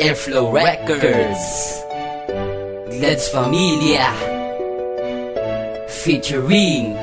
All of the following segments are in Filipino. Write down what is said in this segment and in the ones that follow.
Airflow Records, Glad's Familia, featuring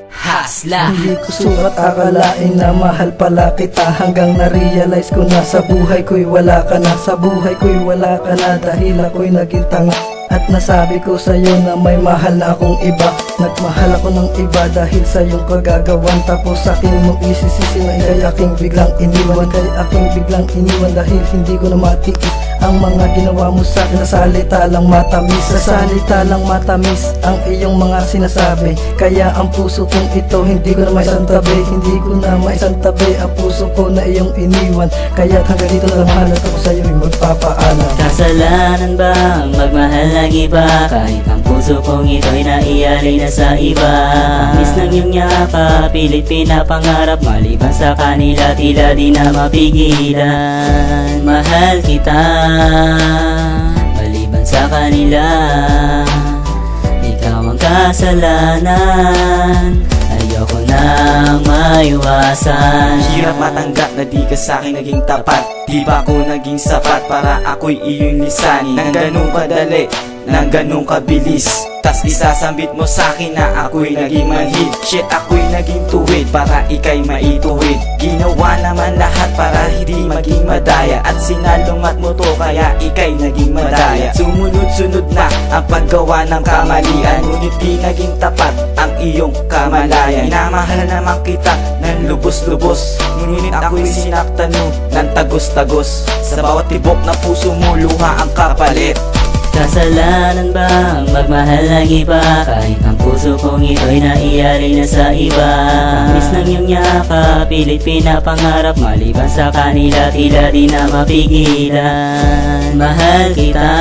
Hasla. Hindi ko sukat akalain na mahal pala kita, hanggang na-realize ko na sa buhay ko'y wala ka na. Sa buhay ko'y wala ka na dahil ako'y naging tanga. At nasabi ko sa'yo na may mahal na akong iba. Nagmahal ako ng iba dahil sa iyong kagagawan. Tapos akin mo isisisi na ikay aking biglang iniwan. Kay aking biglang iniwan dahil hindi ko na matiis ang mga ginawa mo sa akin. Sa salita lang matamis, sa salita lang matamis ang iyong mga sinasabi. Kaya ang puso kong ito hindi ko na maisantabi. Hindi ko na maisantabi ang puso ko na iyong iniwan. Kaya hanggang dito lang mahal ako sa'yo'y magpapaalam. Kasalanan ba ang magmahal ng iba? Kahit ang puso kong ito'y naialay na sa iba. Miss ng iyong yaka, pilit pinapangarap. Maliban sa kanila tila di na mapigilan. Mahal kita, maliban sa kanila. Ikaw ang kasalanan, ayoko nang maiwasan. Hirap matanggap na di ka sa'kin naging tapat. Di ba ako naging sapat para ako'y iyong lisanin? Nang ganun kadali, nang ganun kabilis, tas isasambit mo sa'kin na ako'y naging manhid. Shit, ako'y naging tuwid para ika'y maituwid. Ginawa naman lahat para hindi maging madaya, at sinalungat mo to kaya ika'y naging madaya. Sumunod-sunod na ang paggawa ng kamalian, ngunit di naging tapat ang iyong kamalayan. Minamahal naman kita ng lubos-lubos, ngunit ako'y sinaktan mo ng tagos-tagos. Sa bawat tibok na puso mo luha ang kapalit. Kasalanan ba ang magmahal ng iba? Kahit ang puso kong ito'y naialay na sa iba. Miss ng iyong yaka, pilit pinapangarap. Maliban sa kanila tila di na mapigilan. Mahal kita,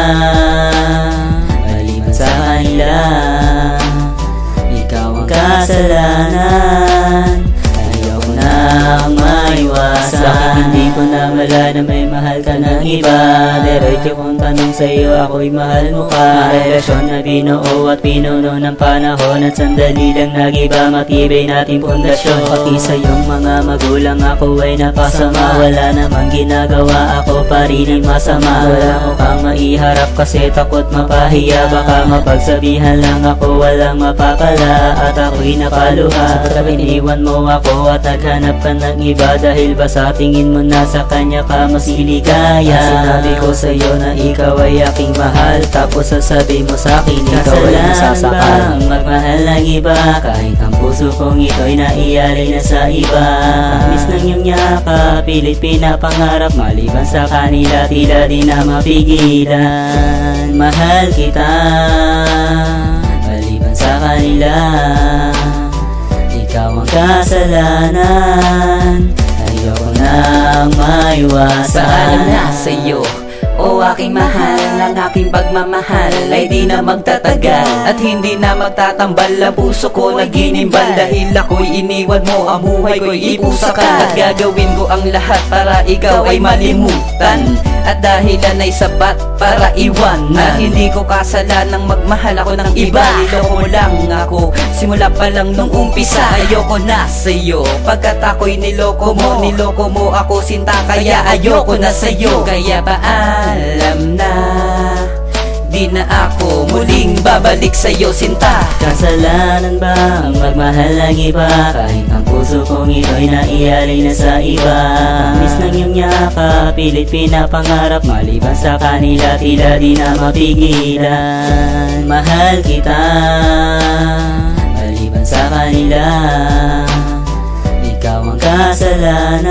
maliban sa kanila. Ikaw ang kasalanan, ayoko nang maiwasan. Bakit hindi ko na mala na may mahal ka ng iba? Diretso kong tanong sa'yo, ako'y mahal mo ka. Relasyon na binuo at pinuno ng panahon, at sandali lang nagiba matibay nating pundasyon. Pati sa iyong mga magulang ako ay napasama. Wala namang ginagawa, ako pa rin ang masama. Wala ko kang maiharap kasi takot mapahiya. Baka mapagsabihan lang ako, walang mapapala, at ako'y napaluha. Sa iniwan mo ako at naghanap ka ng iba, dahil ba sa tingin mo na sa kanya ka mas iligaya? Sinabi ko sa'yo na ikaw ay aking mahal, tapos sasabi mo sa'kin ikaw ay nasasakal. Kasalanan ba magmahal ng iba? Kahit ang puso kong ito'y naialay na sa iba. Miss ng iyong yaka, pilit pinapangarap. Maliban sa kanila tila di na mapigilan. Mahal kita, maliban sa kanila. Ikaw ang kasalanan, ayoko nang maiwasan. Paalam na sa'yo, o aking mahal, ang aking pagmamahal ay di na magtatagal, at hindi na magtatambal ang puso ko na ginimbal. Dahil ako'y iniwan mo, ang buhay ko'y ipusakan, at gagawin ko ang lahat para ikaw ay malimutan. At dahilan ay sapat para iwanan, at hindi ko kasalanang magmahal ako ng iba. Niloko mo lang ako, simula pa lang nung umpisa. Ayoko na sa'yo, pagkat ako'y niloko mo ako sinta. Kaya ayoko na sa'yo, kaya paalam na, di na ako muling babalik sa'yo sinta. Kasalanan ba ang magmahal ng iba? Kahit ang puso kong ito'y naialay na sa iba. Miss ng iyong yaka, pilit pinapangarap. Maliban sa kanila tila di na mapigilan. Mahal kita, maliban sa kanila. Ikaw ang kasalanan,